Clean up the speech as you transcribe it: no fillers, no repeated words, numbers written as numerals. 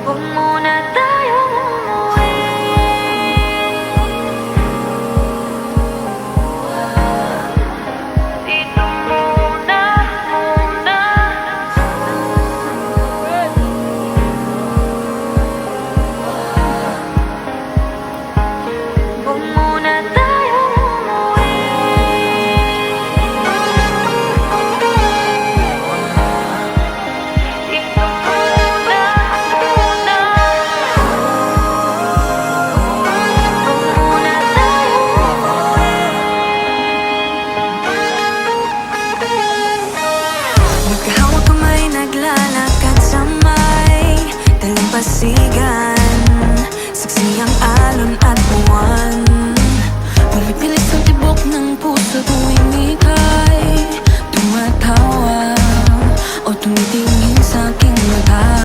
Huwag muna tayong umuwi. Dito muna, muna. Huwag muna tayong umuwi. Dito muna, muna. Huwag muna tayong umuwi. Magkahawak kamay, naglalakad sa may dalampasigan.